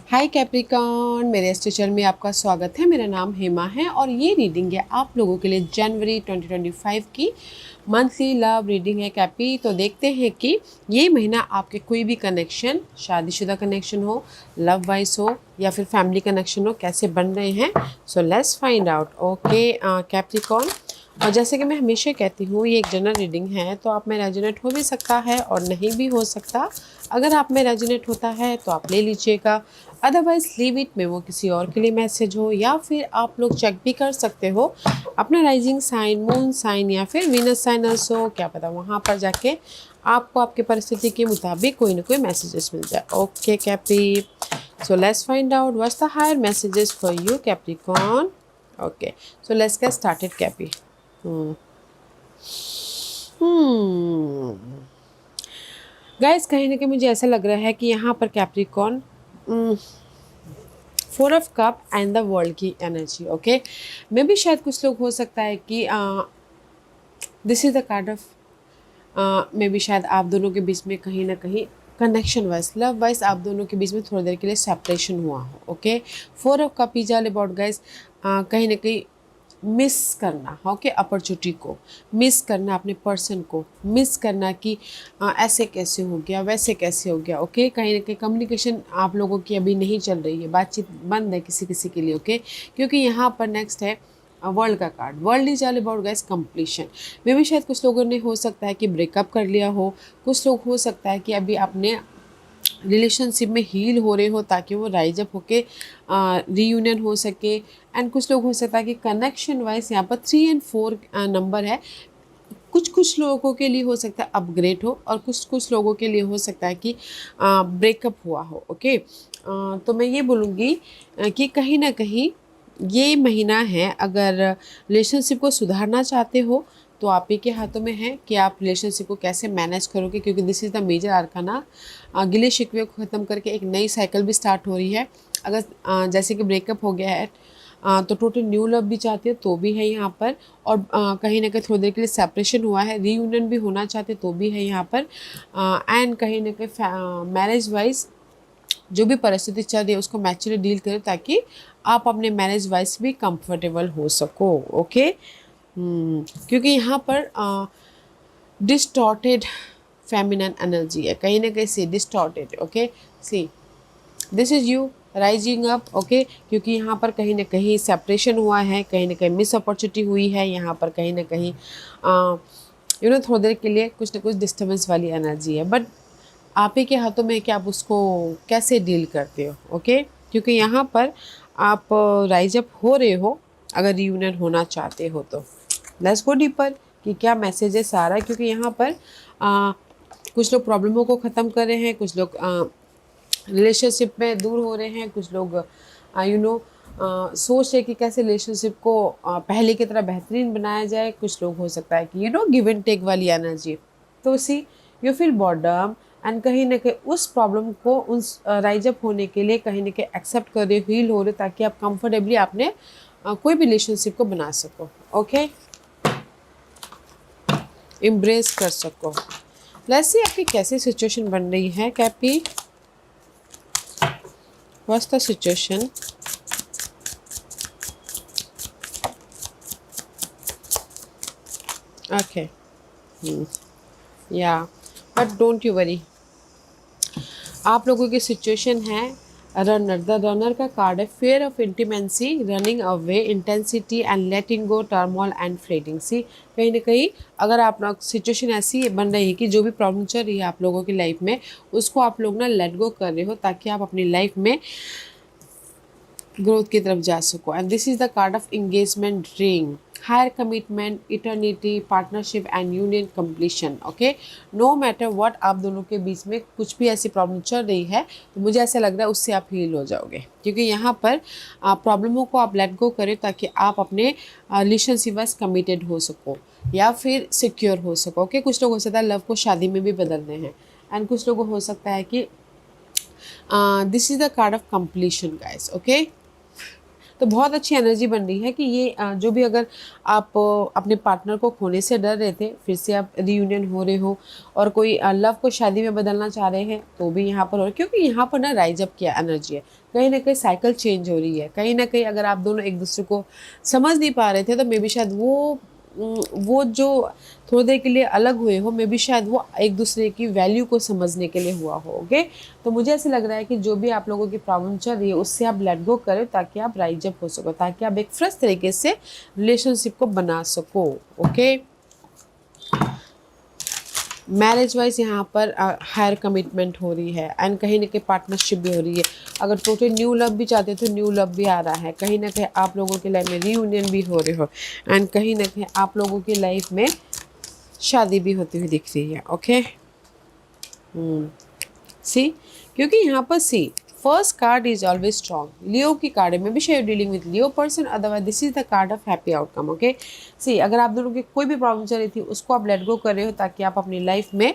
हाय Capricorn, मेरे इस channel में आपका स्वागत है। मेरा नाम हेमा है और ये रीडिंग है आप लोगों के लिए जनवरी 2025 की मंथली लव रीडिंग है कैपी। तो देखते हैं कि ये महीना आपके कोई भी कनेक्शन, शादीशुदा कनेक्शन हो, लव वाइज हो या फिर फैमिली कनेक्शन हो, कैसे बन रहे हैं। सो let's find out. Okay Capricorn, और जैसे कि मैं हमेशा कहती हूँ ये एक जनरल रीडिंग है, तो आप में रेजोनेट हो भी सकता है और नहीं भी हो सकता। अगर आप में रेजोनेट होता है तो आप ले लीजिएगा, अदरवाइज लीव इट में वो किसी और के लिए मैसेज हो, या फिर आप लोग चेक भी कर सकते हो अपना राइजिंग साइन, मून साइन या फिर वीनस साइन हो, क्या पता वहाँ पर जाके आपको आपके परिस्थिति के मुताबिक कोई ना कोई मैसेजेस मिल जाए। Okay Capri, so let's find out what's the higher messages for you Capricorn. Okay, so let's get started Capi. Guys, कहीं ना कहीं मुझे ऐसा लग रहा है कि यहाँ पर Capricorn, four of cup and the world की एनर्जी। ओके, मे भी शायद कुछ लोग हो सकता है कि this is the card of, maybe शायद आप दोनों के बीच में कहीं ना कहीं कनेक्शन वाइज, लव वाइज आप दोनों के बीच में थोड़ी देर के लिए सेपरेशन हुआ हो। Okay, four of cup is all about guys कहीं ना कहीं मिस करना, ओके, अपॉर्चुनिटी को मिस करना, अपने पर्सन को मिस करना कि ऐसे कैसे हो गया, वैसे कैसे हो गया। ओके, कहीं ना कहीं कम्युनिकेशन आप लोगों की अभी नहीं चल रही है, बातचीत बंद है किसी किसी के लिए। ओके, क्योंकि यहाँ पर नेक्स्ट है वर्ल्ड का card. World is all about guys completion. Maybe शायद कुछ लोगों ने हो सकता है कि ब्रेकअप कर लिया हो, कुछ लोग हो सकता है कि अभी अपने रिलेशनशिप में हील हो रहे हो ताकि वो राइज अप होके रीयूनियन हो सके। एंड कुछ लोग हो सकता है कि कनेक्शन वाइज यहाँ पर 3 और 4 नंबर है। कुछ कुछ लोगों के लिए हो सकता है अपग्रेड हो और कुछ कुछ लोगों के लिए हो सकता है कि ब्रेकअप हुआ हो। ओके, तो मैं ये बोलूँगी कि कहीं ना कहीं ये महीना है, अगर रिलेशनशिप को सुधारना चाहते हो तो आप ही के हाथों में है कि आप रिलेशनशिप को कैसे मैनेज करोगे, क्योंकि this is the major arcana. गिले शिकवे को ख़त्म करके एक नई साइकिल भी स्टार्ट हो रही है। अगर जैसे कि ब्रेकअप हो गया है तो टोटल न्यू लव भी चाहते हो तो भी है यहाँ पर, और कहीं ना कहीं थोड़ी देर के लिए सेपरेशन हुआ है, रीयूनियन भी होना चाहते तो भी है यहाँ पर। एंड कहीं ना कहीं मैरिज वाइज जो भी परिस्थिति चल रही है उसको मैच्योरली डील करो ताकि आप अपने मैरिज वाइज भी कंफर्टेबल हो सको। ओके, क्योंकि यहाँ पर डिस्टॉर्टेड फेमिनन एनर्जी है, कहीं ना कहीं से distorted. Okay, see this is you rising up. Okay, क्योंकि यहाँ पर कहीं ना कहीं सेपरेशन हुआ है, कहीं ना कहीं मिस अपॉर्चुनिटी हुई है, यहाँ पर कहीं ना कहीं थोड़ी देर के लिए कुछ ना कुछ डिस्टर्बेंस वाली एनर्जी है, बट आप ही के हाथों में है कि आप उसको कैसे डील करते हो। ओके, क्योंकि यहाँ पर आप राइज अप हो रहे हो अगर रियूनियन होना चाहते हो तो। लेट्स गो डीपर कि क्या मैसेजेस आ रहा है, क्योंकि यहाँ पर कुछ लोग प्रॉब्लमों को ख़त्म कर रहे हैं, कुछ लोग रिलेशनशिप में दूर हो रहे हैं, कुछ लोग सोच रहे कि कैसे रिलेशनशिप को पहले की तरह बेहतरीन बनाया जाए। कुछ लोग हो सकता है कि गिव एंड टेक वाली एनर्जी, तो उसी यू फील बॉर्डम एंड कहीं ना कहीं उस प्रॉब्लम को उस राइज अप होने के लिए कहीं ना कहीं एक्सेप्ट कर रहे, हील हो रहे, ताकि आप कंफर्टेबली अपने कोई भी रिलेशनशिप को बना सको। ओके, एम्ब्रेस कर सको। वैसे आपकी कैसी सिचुएशन बन रही है Capi? What's the situation? Okay, या बट डोंट यू वरी, आप लोगों की सिचुएशन है रनर। द रनर का कार्ड है fear of intimacy, running away, intensity and letting go, turmoil and fleeting. See कहीं ना कहीं अगर आप लोग सिचुएशन ऐसी बन रही है कि जो भी प्रॉब्लम चल रही है आप लोगों की लाइफ में उसको आप लोग ना लेट गो कर रहे हो ताकि आप अपनी लाइफ में ग्रोथ की तरफ जा सको। And this is the card of engagement ring, higher commitment, eternity, partnership and union completion. Okay, no matter what आप दोनों के बीच में कुछ भी ऐसी प्रॉब्लम चल रही है तो मुझे ऐसा लग रहा है उससे आप हील हो जाओगे, क्योंकि यहाँ पर प्रॉब्लमों को आप लेट गो करें ताकि आप अपने रिलेशनशिप वाइज कमिटेड हो सको या फिर सिक्योर हो सको। ओके, कुछ लोग हो सकता है लव को शादी में भी बदलने हैं, एंड कुछ लोगों हो सकता है कि this is the card of completion guys. Okay, तो बहुत अच्छी एनर्जी बन रही है कि ये जो भी, अगर आप अपने पार्टनर को खोने से डर रहे थे, फिर से आप रियूनियन हो रहे हो, और कोई लव को शादी में बदलना चाह रहे हैं तो भी यहाँ पर हो रहा है, क्योंकि यहाँ पर ना राइज अप किया एनर्जी है, कहीं ना कहीं साइकिल चेंज हो रही है, कहीं ना कहीं अगर आप दोनों एक दूसरे को समझ नहीं पा रहे थे तो मे बी शायद वो जो थोड़ी देर के लिए अलग हुए हो, मे बी शायद वो एक दूसरे की वैल्यू को समझने के लिए हुआ हो। ओके, तो मुझे ऐसे लग रहा है कि जो भी आप लोगों की प्रॉब्लम चल रही है उससे आप लेट गो करें, ताकि आप राइज अप हो सको, ताकि आप एक फ्रेश तरीके से रिलेशनशिप को बना सको। ओके, मैरिज वाइज यहाँ पर हायर कमिटमेंट हो रही है, एंड कहीं ना कहीं पार्टनरशिप भी हो रही है। अगर टोटल न्यू लव भी चाहते हो तो न्यू लव भी आ रहा है, कहीं ना कहीं आप लोगों की लाइफ में रीयूनियन भी हो रहे हो, एंड कहीं ना कहीं आप लोगों की लाइफ में शादी भी होती हुई दिख रही है। ओके, सी, क्योंकि यहाँ पर see first card is always strong, Leo की कार्ड है, maybe share dealing with Leo person, otherwise this is the card of happy outcome. Okay, see, अगर आप दोनों की कोई भी प्रॉब्लम चल रही थी उसको आप लेट गो कर रहे हो, ताकि आप अपनी लाइफ में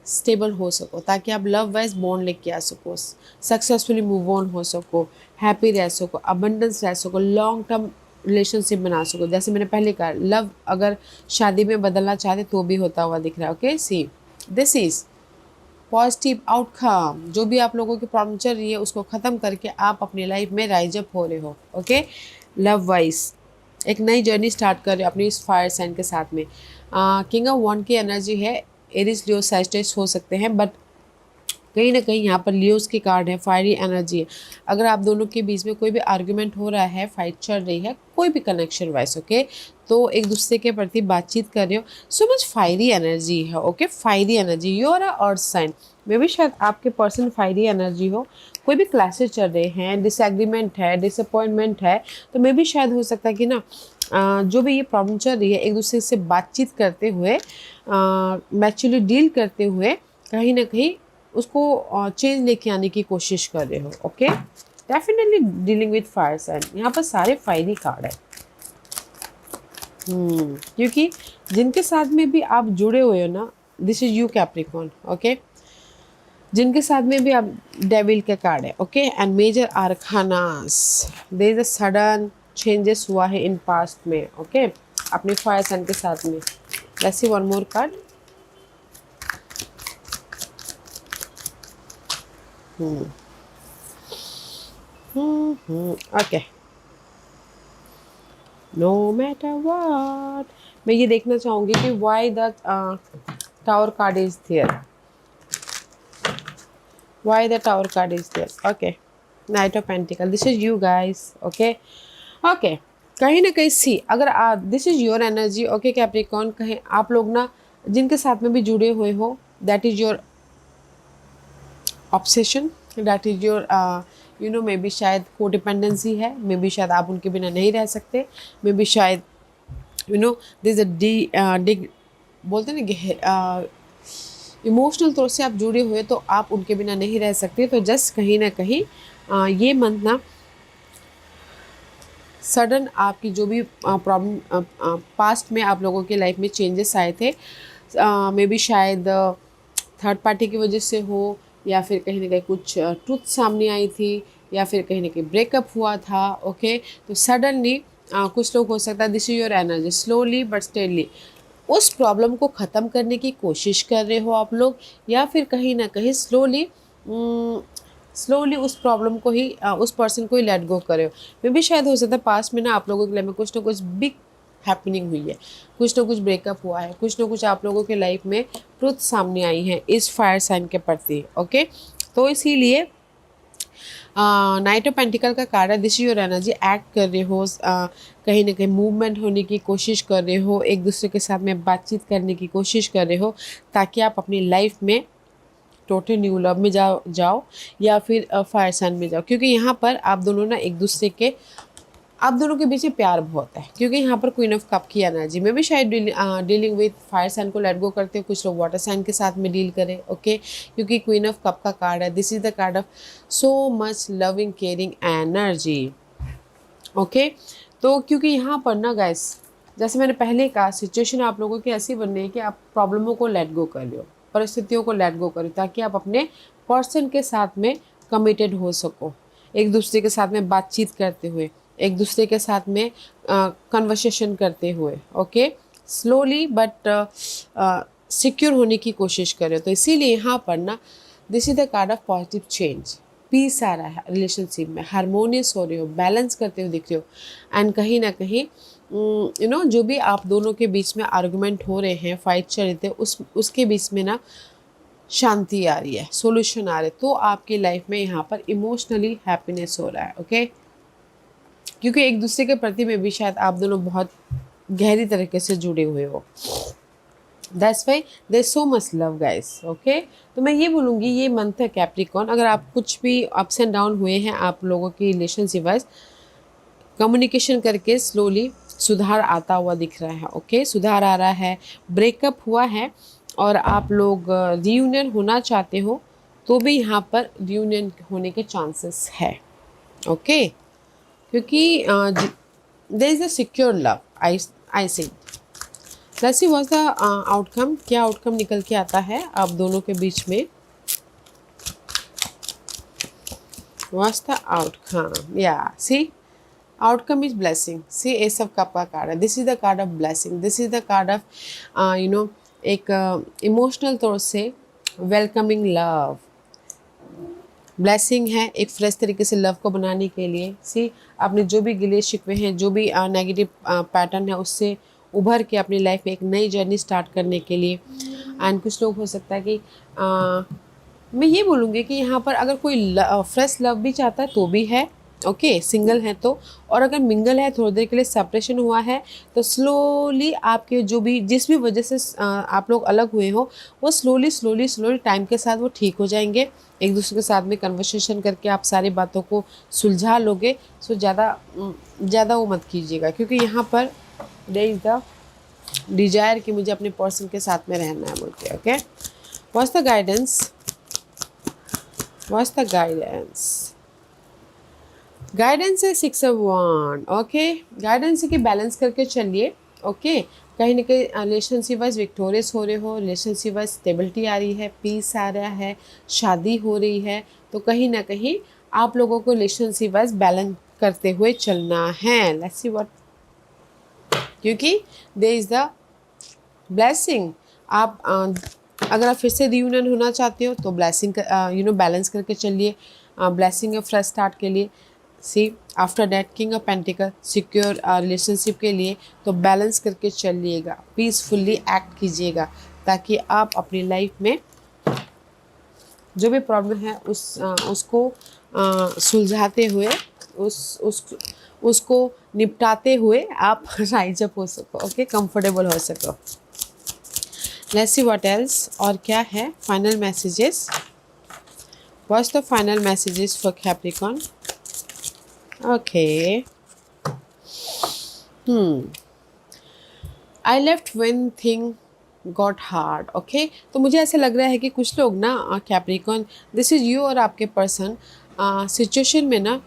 स्टेबल हो सको, ताकि आप लव वाइज बॉन्ड लेके आ सको, सक्सेसफुली मूव ऑन हो सको, हैप्पी रह सको, अबंडेंस रह सको, लॉन्ग टर्म रिलेशनशिप बना सको। जैसे मैंने पहले कहा, लव अगर शादी में बदलना चाहते तो भी होता हुआ दिख रहा है। Okay, see, this is positive outcome, जो भी आप लोगों की प्रॉब्लम चल रही है उसको ख़त्म करके आप अपनी लाइफ में राइज अप हो रहे हो। ओके, लव वाइज एक नई जर्नी स्टार्ट कर रहे हो अपनी इस फायर साइन के साथ में। किंग ऑफ वन की एनर्जी है, एरिस लियो सैजिटेरियस हो सकते हैं, बट कहीं ना कहीं यहाँ पर लियोस की कार्ड है, फायरी एनर्जी है। अगर आप दोनों के बीच में कोई भी आर्ग्यूमेंट हो रहा है, फाइट चल रही है, कोई भी कनेक्शन वाइज, ओके, तो एक दूसरे के प्रति बातचीत कर रहे हो, सो मच फायरी एनर्जी है। Okay, fiery energy, you are a earth sign, maybe शायद आपके पर्सन फायरी एनर्जी हो, कोई भी क्लासेस चल रहे हैं, डिसएग्रीमेंट है, डिसअपॉइंटमेंट है, तो मे बी शायद हो सकता है कि ना जो भी ये प्रॉब्लम चल रही है, एक दूसरे से बातचीत करते हुए, मैच्योरली डील करते हुए, कहीं ना कहीं उसको चेंज लेके आने की कोशिश कर रहे हो। Okay, definitely dealing with fire sign, यहाँ पर सारे फायरी कार्ड है। क्योंकि जिनके साथ में भी आप जुड़े हुए हो ना, this is you Capricorn. Okay, जिनके साथ में भी आप, डेविल के कार्ड है। Okay, and major arcanas, there is a sudden changes हुआ है इन पास्ट में। ओके, अपने फायर साइन के साथ में। Let's see one more card. Okay, no matter what, मैं ये देखना चाहूँगी कि why the tower card is there, why the tower card is there. Okay, knight of pentacle, this is you guys. Okay, okay, कहीं ना कहीं सी, अगर this is your energy. Okay Capricorn, कहीं आप लोग ना जिनके साथ में भी जुड़े हुए हो, that is your obsession, that is your you know, may be शायद को डिपेंडेंसी है, मे बी शायद आप उनके बिना नहीं रह सकते, मे बी शायद यू नो दिस अ डिग बोलते हैं ना, इमोशनल तौर से आप जुड़े हुए तो आप उनके बिना नहीं रह सकते। तो जस्ट कहीं ना कहीं ये मंथ ना सडन आपकी जो भी प्रॉब्लम पास्ट में आप लोगों की लाइफ में चेंजेस आए थे, मे बी शायद थर्ड पार्टी की वजह से हो, या फिर कहीं ना कहीं कुछ ट्रुथ सामने आई थी, या फिर कहीं ना कहीं ब्रेकअप हुआ था। ओके, तो सडनली कुछ लोग, हो सकता है this is your energy, slowly but steadily उस प्रॉब्लम को ख़त्म करने की कोशिश कर रहे हो आप लोग, या फिर कहीं ना कहीं स्लोली उस प्रॉब्लम को ही उस पर्सन को ही लेट गो करे हो। मे भी शायद हो सकता है पास्ट में ना आप लोगों के लाइफ में कुछ ना कुछ बिग हैपनिंग हुई है, कुछ ना कुछ ब्रेकअप हुआ है, कुछ ना कुछ आप लोगों के लाइफ में ट्रुथ सामने आई है इस फायर साइन के प्रति। ओके, तो इसीलिए नाइट ऑफ पेंटिकल का कार्ड है, दिस योर एनर्जी, एक्ट कर रहे हो, कहीं ना कहीं मूवमेंट होने की कोशिश कर रहे हो, एक दूसरे के साथ में बातचीत करने की कोशिश कर रहे हो, ताकि आप अपनी लाइफ में टोटल न्यू लव में जाओ या फिर फायर साइन में जाओ। क्योंकि यहाँ पर आप दोनों ना एक दूसरे के, आप दोनों के बीच में प्यार बहुत है, क्योंकि यहाँ पर क्वीन ऑफ कप की एनर्जी में भी शायद डीलिंग विद फायर साइन को लेट गो करते हो, कुछ लोग वाटर साइन के साथ में डील करें। ओके, क्योंकि क्वीन ऑफ कप का कार्ड है, this is the card of so much loving caring energy. Okay, तो क्योंकि यहाँ पर ना गाइस, जैसे मैंने पहले कहा, सिचुएशन आप लोगों की ऐसी बन रही है कि आप प्रॉब्लमों को लेट गो कर लो, परिस्थितियों को लेट गो करो, ताकि आप अपने पर्सन के साथ में कमिटेड हो सको, एक दूसरे के साथ में बातचीत करते हुए, एक दूसरे के साथ में कन्वर्सेशन करते हुए, ओके, स्लोली बट सिक्योर होने की कोशिश करें। तो इसीलिए यहाँ पर ना this is the card of positive change, peace आ रहा है रिलेशनशिप में, हारमोनियस हो रहे हो, बैलेंस करते हुए दिख रहे हो। एंड कहीं ना कहीं जो भी आप दोनों के बीच में आर्गुमेंट हो रहे हैं, फाइट चल रहे थे, उसके बीच में ना शांति आ रही है, सॉल्यूशन आ रहे, तो आपकी लाइफ में यहाँ पर इमोशनली हैप्पीनेस हो रहा है, ओके। क्योंकि एक दूसरे के प्रति में भी शायद आप दोनों बहुत गहरी तरीके से जुड़े हुए हो। That's why there so much love guys, okay. तो मैं ये बोलूँगी, ये मंथ है कैप्रिकॉर्न, अगर आप कुछ भी अप्स एंड डाउन हुए हैं आप लोगों की रिलेशनशिप वाइज, कम्युनिकेशन करके स्लोली सुधार आता हुआ दिख रहा है, ओके। सुधार आ रहा है, ब्रेकअप हुआ है और आप लोग रियूनियन होना चाहते हो तो भी यहाँ पर रियूनियन होने के चांसेस है, ओके। क्योंकि there is a secure love, I say. Let's see what's the outcome, क्या आउटकम निकल के आता है आप दोनों के बीच में। व्हाट्स द आउटकम, या see outcome is blessing. See ace of cup का कार्ड है, this is the card of blessing, this is the card of एक इमोशनल तौर से वेलकमिंग लव। ब्लेसिंग है एक फ्रेश तरीके से लव को बनाने के लिए। सी आपने जो भी गिले शिकवे हैं, जो भी नेगेटिव पैटर्न है, उससे उभर के अपनी लाइफ में एक नई जर्नी स्टार्ट करने के लिए। एंड कुछ लोग हो सकता है कि मैं ये बोलूँगी कि यहाँ पर अगर कोई फ्रेश लव भी चाहता है तो भी है, ओके, सिंगल है तो। और अगर मिंगल है, थोड़ी देर के लिए सेपरेशन हुआ है, तो स्लोली आपके जो भी जिस भी वजह से आप लोग अलग हुए हो, वो स्लोली टाइम के साथ वो ठीक हो जाएंगे। एक दूसरे के साथ में कन्वर्सेशन करके आप सारी बातों को सुलझा लोगे। सो ज़्यादा वो मत कीजिएगा, क्योंकि यहाँ पर देयर इज़ द डिजायर कि मुझे अपने पर्सन के साथ में रहना है बोल के, okay. What's the guidance, what's the guidance? Guidance है 6 ऑफ वॉन्ड, ओके। गाइडेंस है कि बैलेंस करके चलिए, ओके। कहीं ना कहीं रिलेशनशिप वाइज विक्टोरियस हो रहे हो, रिलेशनशिप वाइज स्टेबिलिटी आ रही है, पीस आ रहा है, शादी हो रही है, तो कहीं ना कहीं आप लोगों को रिलेशनशिप वाइज बैलेंस करते हुए चलना है। लेट्स सी व्हाट, क्योंकि देयर इज़ द ब्लेसिंग। आप अगर आप फिर से रियूनियन होना चाहते हो तो ब्लेसिंग बैलेंस करके चलिए, ब्लेसिंग है फ्रेश स्टार्ट के लिए। See after that king of pentacle, secure relationship के लिए तो बैलेंस करके चलिएगा, पीसफुली एक्ट कीजिएगा, ताकि आप अपनी लाइफ में जो भी प्रॉब्लम है उसको सुलझाते हुए, उसको निपटाते हुए आप राइज अप हो सको, ओके, कंफर्टेबल हो सको। लेट्स सी व्हाट एल्स, और क्या है final messages. What's the final messages for Capricorn? Okay, I left when thing got hard, okay. तो मुझे ऐसा लग रहा है कि कुछ लोग ना कैप्रिकॉर्न, दिस इज़ यू और आपके पर्सन सिचुएशन में ना,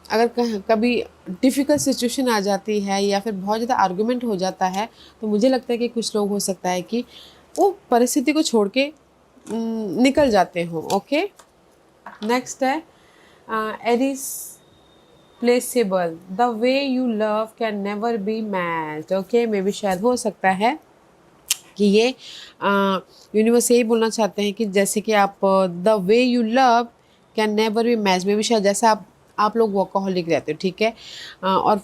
अगर कभी डिफ़िकल्ट सिचुएशन आ जाती है या फिर बहुत ज़्यादा आर्गुमेंट हो जाता है, तो मुझे लगता है कि कुछ लोग हो सकता है कि वो परिस्थिति को छोड़ के निकल जाते हों, ओके। नेक्स्ट है irreplaceable, the way you love can never be matched, okay. Maybe शायद हो सकता है कि ये यूनिवर्स यही बोलना चाहते हैं कि जैसे कि आप the way you love can never B match, में भी शायद जैसा आप लोग वर्कहॉलिक रहते हो, ठीक है, और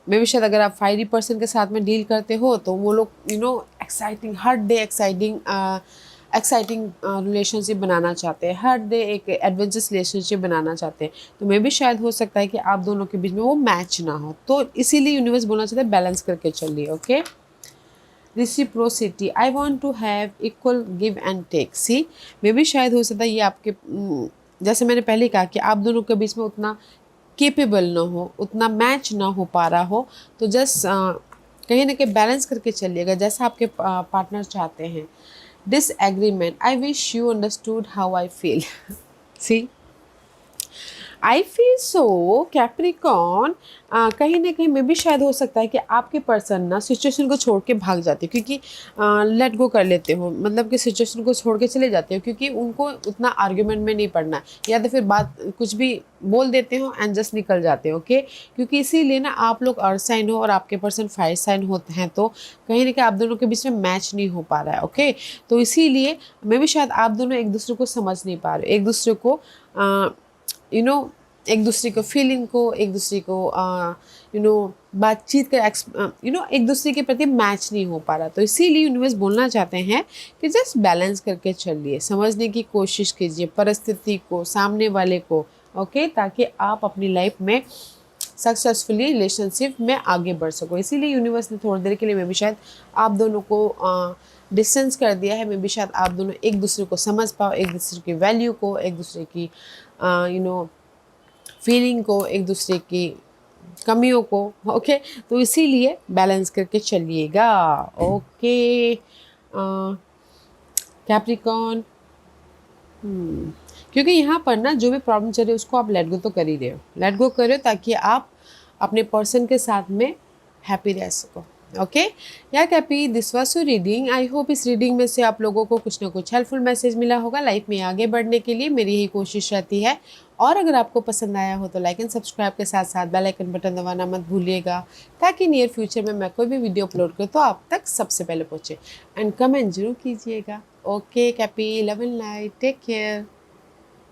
मे भी शायद अगर आप फायरी पर्सन के साथ में डील करते हो तो वो लोग एक्साइटिंग, हर डे एक्साइटिंग रिलेशनशिप बनाना चाहते हैं, हर डे एक एडवेंचरस रिलेशनशिप बनाना चाहते हैं। तो मे भी शायद हो सकता है कि आप दोनों के बीच में वो मैच ना हो, तो इसीलिए यूनिवर्स बोलना चाहते हैं बैलेंस करके चलिए, okay. Reciprocity, I want to have equal give and take. See maybe शायद हो सकता है ये आपके जैसे मैंने पहले कहा कि आप दोनों के बीच में उतना केपेबल ना हो, उतना मैच ना हो पा रहा हो, तो जस्ट कहीं ना कहीं बैलेंस करके चलिएगा जैसा आपके पार्टनर चाहते हैं। Disagreement, I wish you understood how I feel. See I feel so Capricorn, कहीं ना कहीं में भी शायद हो सकता है कि आपके पर्सन ना सिचुएशन को छोड़ के भाग जाते हो, क्योंकि लेट गो कर लेते हो, मतलब कि सिचुएशन को छोड़ के चले जाते हो, क्योंकि उनको उतना आर्ग्यूमेंट में नहीं पड़ना है, या तो फिर बात कुछ भी बोल देते हो एंड जस्ट निकल जाते हो। ओके, क्योंकि इसीलिए ना आप लोग अर्थ साइन हो और आपके पर्सन फायर साइन होते हैं, तो कहीं ना कहीं आप दोनों के बीच में मैच नहीं हो पा रहा है। ओके, तो इसीलिए मे भी शायद आप दोनों एक दूसरे को समझ नहीं पा रहे, एक दूसरे को यू नो एक दूसरे को फीलिंग को, एक दूसरे को बातचीत का एक दूसरे के प्रति मैच नहीं हो पा रहा। तो इसीलिए यूनिवर्स बोलना चाहते हैं कि जस्ट बैलेंस करके चलिए, समझने की कोशिश कीजिए परिस्थिति को, सामने वाले को। ओके, ताकि आप अपनी लाइफ में सक्सेसफुली रिलेशनशिप में आगे बढ़ सको। इसीलिए यूनिवर्स ने थोड़ी देर के लिए मे भी शायद आप दोनों को डिस्टेंस कर दिया है। मे भी शायद आप दोनों एक दूसरे को समझ पाओ, एक दूसरे की वैल्यू को, एक दूसरे की फीलिंग को, एक दूसरे की कमियों को। ओके, तो इसीलिए बैलेंस करके चलिएगा। ओके कैप्रिकॉन, क्योंकि यहाँ पर ना जो भी प्रॉब्लम चल रही है उसको आप लेट गो तो कर ही रहे हो, लेट गो करो ताकि आप अपने पर्सन के साथ में हैप्पी रह सको। ओके यार Capi, this was your reading. I hope इस रीडिंग में से आप लोगों को कुछ ना कुछ हेल्पफुल मैसेज मिला होगा। लाइफ में आगे बढ़ने के लिए मेरी यही कोशिश रहती है। और अगर आपको पसंद आया हो तो लाइक एंड सब्सक्राइब के साथ साथ बेल आइकन बटन दबाना मत भूलिएगा, ताकि नियर फ्यूचर में मैं कोई भी वीडियो अपलोड करूँ तो आप तक सबसे पहले पहुँचे। एंड कमेंट जरूर कीजिएगा। Okay Capi, love and light, take care.